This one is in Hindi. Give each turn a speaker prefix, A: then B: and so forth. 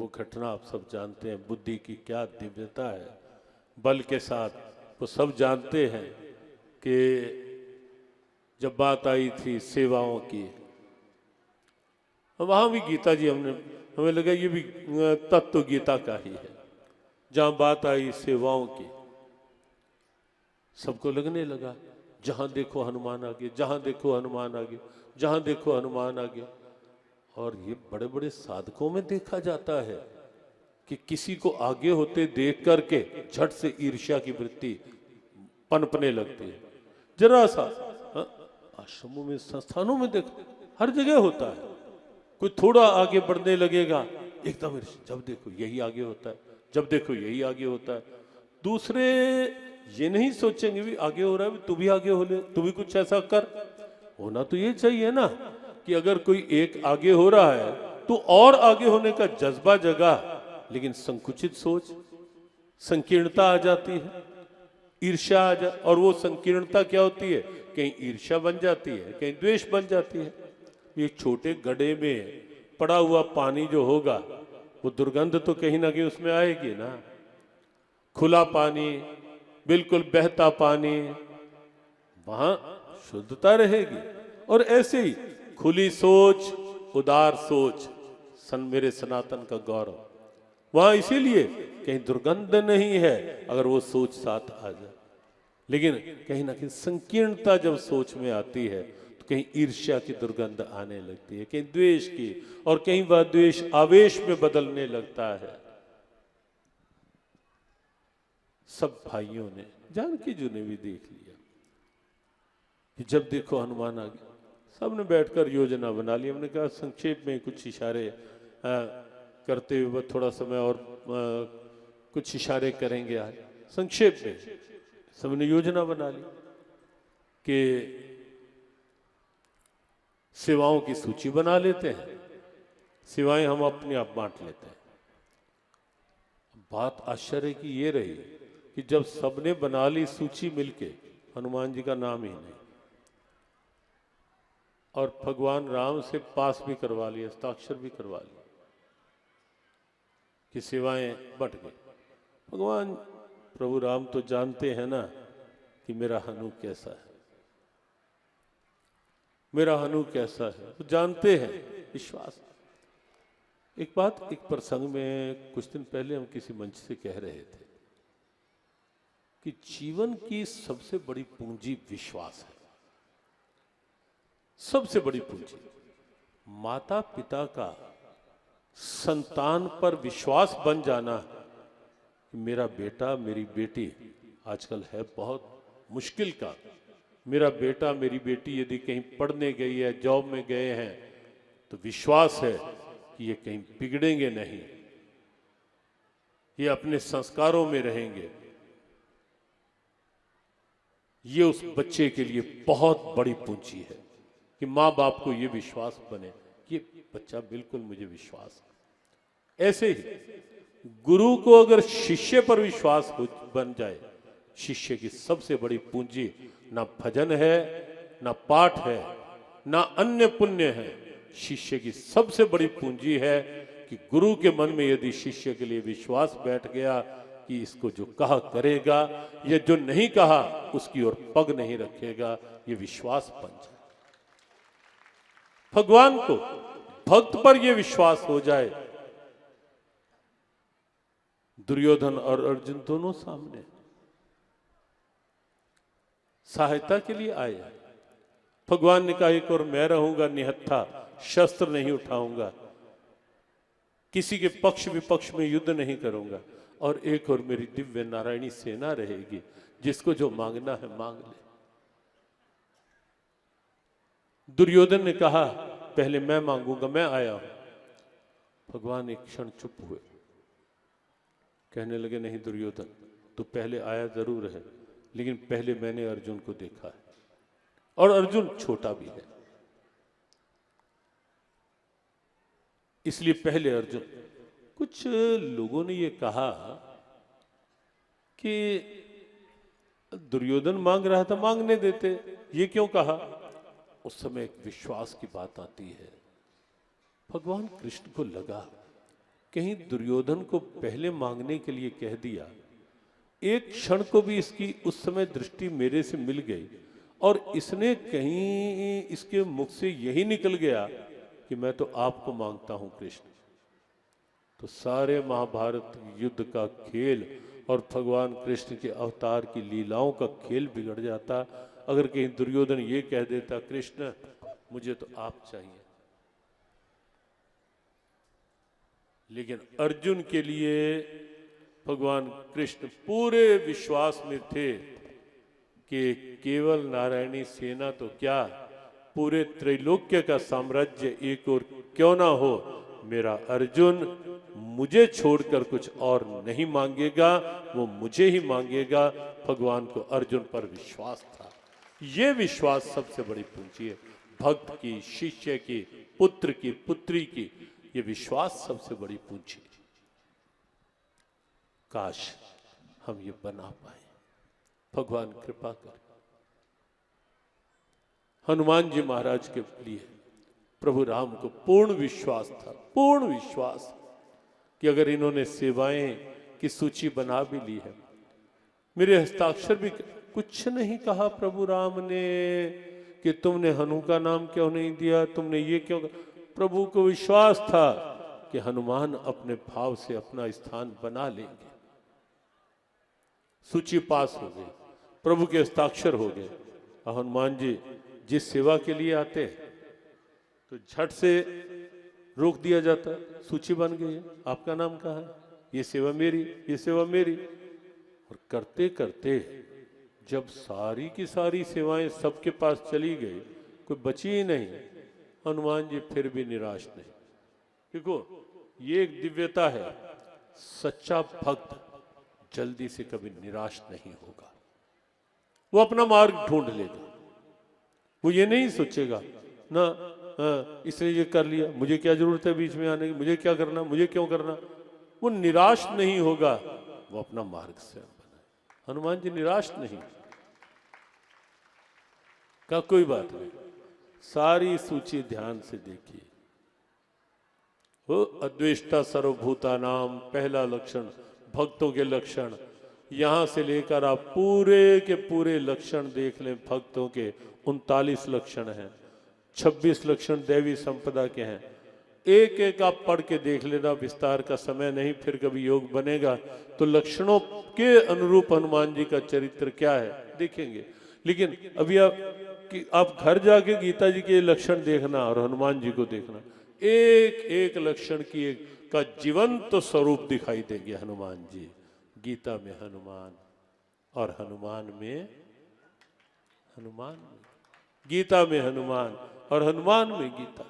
A: वो घटना आप सब जानते हैं, बुद्धि की क्या दिव्यता है, बल के साथ वो सब जानते हैं कि जब बात आई थी सेवाओं की, वहाँ भी गीता जी हमें लगा ये भी तत्व गीता का ही है। जहाँ बात आई सेवाओं की, सबको लगने लगा जहाँ देखो हनुमान आगे, जहाँ देखो हनुमान आगे, जहाँ देखो हनुमान आगे। और ये बड़े बड़े साधकों में देखा जाता है कि किसी को आगे होते देख करके झट से ईर्ष्या की वृत्ति पनपने लगती है। जरा सा आश्रमों में, संस्थानों में देखो, हर जगह होता है। कोई थोड़ा आगे बढ़ने लगेगा, एकदम जब देखो यही आगे होता है, जब देखो यही आगे होता है। दूसरे ये नहीं सोचेंगे भी आगे हो रहा है, तू भी आगे हो ले, तू भी कुछ ऐसा कर। होना तो ये चाहिए ना कि अगर कोई एक आगे हो रहा है तो और आगे होने का जज्बा जगा, लेकिन संकुचित सोच, संकीर्णता आ जाती है, ईर्ष्या आ जा, और वो संकीर्णता क्या होती है, कहीं ईर्ष्या बन जाती है, कहीं द्वेष बन जाती है। ये छोटे गड्ढे में पड़ा हुआ पानी जो होगा, वो दुर्गंध तो कहीं ना कहीं उसमें आएगी ना। खुला पानी, बिल्कुल बहता पानी, वहां शुद्धता रहेगी। और ऐसे ही खुली सोच, उदार सोच, मेरे सनातन का गौरव, वहां इसीलिए कहीं दुर्गंध नहीं है अगर वो सोच साथ आ जाए। लेकिन कहीं ना कहीं संकीर्णता जब सोच में आती है तो कहीं ईर्ष्या की दुर्गंध आने लगती है, कहीं द्वेष की, और कहीं वह द्वेष आवेश में बदलने लगता है। सब भाइयों ने, जानकी जी ने भी देख लिया कि जब देखो हनुमान आ गया। सबने बैठकर योजना बना ली। हमने कहा संक्षेप में कुछ इशारे करते हुए थोड़ा समय और कुछ इशारे करेंगे आज। संक्षेप में सबने योजना बना ली कि सेवाओं की सूची बना लेते हैं, सेवाएं हम अपने आप बांट लेते हैं। बात आश्चर्य की ये रही कि जब सबने बना ली सूची मिलके, हनुमान जी का नाम ही नहीं, और भगवान राम से पास भी करवा लिया, हस्ताक्षर भी करवा लिया कि सेवाएं बट गई। भगवान प्रभु राम तो जानते हैं ना कि मेरा हनु कैसा है, मेरा हनु कैसा है, तो जानते हैं, विश्वास। एक बात, एक प्रसंग में कुछ दिन पहले हम किसी मंच से कह रहे थे कि जीवन की सबसे बड़ी पूंजी विश्वास है। सबसे बड़ी पूंजी माता पिता का संतान पर विश्वास बन जाना कि मेरा बेटा मेरी बेटी, आजकल है बहुत मुश्किल का, मेरा बेटा मेरी बेटी यदि कहीं पढ़ने गई है, जॉब में गए हैं, तो विश्वास है कि ये कहीं बिगड़ेंगे नहीं, ये अपने संस्कारों में रहेंगे। ये उस बच्चे के लिए बहुत बड़ी पूंजी है कि माँ बाप को ये विश्वास बने कि बच्चा बिल्कुल मुझे विश्वास है। ऐसे ही गुरु को अगर शिष्य पर विश्वास बन जाए, शिष्य की सबसे बड़ी पूंजी ना भजन है, ना पाठ है, ना अन्य पुण्य है। शिष्य की सबसे बड़ी पूंजी है कि गुरु के मन में यदि शिष्य के लिए विश्वास बैठ गया कि इसको जो कहा करेगा, या जो नहीं कहा उसकी ओर पग नहीं रखेगा, ये विश्वास बन जाए। भगवान को, भक्त पर यह विश्वास हो जाए। दुर्योधन और अर्जुन दोनों सामने सहायता के लिए आए। भगवान ने कहा एक और मैं रहूंगा निहत्था, शस्त्र नहीं उठाऊंगा, किसी के पक्ष विपक्ष में युद्ध नहीं करूंगा, और एक और मेरी दिव्य नारायणी सेना रहेगी, जिसको जो मांगना है मांग ले। दुर्योधन ने कहा पहले मैं मांगूंगा, मैं आया हूं। भगवान एक क्षण चुप हुए, कहने लगे नहीं दुर्योधन, तू पहले आया जरूर है, लेकिन पहले मैंने अर्जुन को देखा है, और अर्जुन छोटा भी है, इसलिए पहले अर्जुन। कुछ लोगों ने ये कहा कि दुर्योधन मांग रहा था, मांगने देते, ये क्यों कहा? उस समय एक विश्वास की बात आती है। भगवान कृष्ण को लगा कहीं दुर्योधन को पहले मांगने के लिए कह दिया। एक क्षण को भी इसकी उस समय दृष्टि मेरे से मिल गई और इसने कहीं इसके मुख से यही निकल गया कि मैं तो आपको मांगता हूं कृष्ण। तो सारे महाभारत युद्ध का खेल और भगवान कृष्ण के अवतार की लीलाओं का खेल बिगड़ जाता अगर कहीं दुर्योधन ये कह देता कृष्ण मुझे तो आप चाहिए। लेकिन अर्जुन के लिए भगवान कृष्ण पूरे विश्वास में थे कि केवल नारायणी सेना तो क्या, पूरे त्रैलोक्य का साम्राज्य एक और क्यों ना हो, मेरा अर्जुन मुझे छोड़कर कुछ और नहीं मांगेगा, वो मुझे ही मांगेगा। भगवान को अर्जुन पर विश्वास था। ये विश्वास सबसे बड़ी पूंजी है भक्त की, शिष्य की, पुत्र की, पुत्री की। ये विश्वास सबसे बड़ी पूंजी है। काश हम ये बना पाए, भगवान कृपा करे। हनुमान जी महाराज के लिए प्रभु राम को पूर्ण विश्वास था, पूर्ण विश्वास कि अगर इन्होंने सेवाएं की सूची बना भी ली है, मेरे हस्ताक्षर भी, कुछ नहीं कहा प्रभु राम ने कि तुमने हनु का नाम क्यों नहीं दिया, तुमने ये क्यों। प्रभु को विश्वास था कि हनुमान अपने भाव से अपना स्थान बना लेंगे। सूची पास हो गई, प्रभु के हस्ताक्षर हो गए। और हनुमान जी जिस सेवा के लिए आते तो झट से रोक दिया जाता, सूची बन गई है, आपका नाम कहाँ है, ये सेवा मेरी, ये सेवा मेरी। और करते करते जब सारी की सारी सेवाएं सबके पास चली गई, कोई बची ही नहीं, हनुमान जी फिर भी निराश नहीं। देखो ये एक दिव्यता है, सच्चा भक्त जल्दी से कभी निराश नहीं होगा। वो अपना मार्ग ढूंढ लेगा। वो ये नहीं सोचेगा ना इसने ये कर लिया, मुझे क्या जरूरत है बीच में आने की, मुझे क्या करना, मुझे क्यों करना। वो निराश नहीं होगा, वो अपना मार्ग से बनाए। हनुमान जी निराश नहीं का, कोई बात नहीं। सारी सूची ध्यान से देखिए। वो अद्वेष्टा सर्वभूता नाम, पहला लक्षण भक्तों के लक्षण। यहां से लेकर आप पूरे के पूरे लक्षण देख लें भक्तों के, 39 लक्षण हैं, 26 लक्षण दैवी संपदा के हैं। एक एक आप पढ़ के देख लेना, विस्तार का समय नहीं, फिर कभी योग बनेगा तो लक्षणों के अनुरूप हनुमान जी का चरित्र क्या है देखेंगे। लेकिन अभी आप घर जाके गीता जी के लक्षण देखना और हनुमान जी को देखना, एक एक लक्षण की एक का जीवंत स्वरूप दिखाई देंगे हनुमान जी। गीता में हनुमान और हनुमान में गीता में हनुमान और हनुमान में गीता।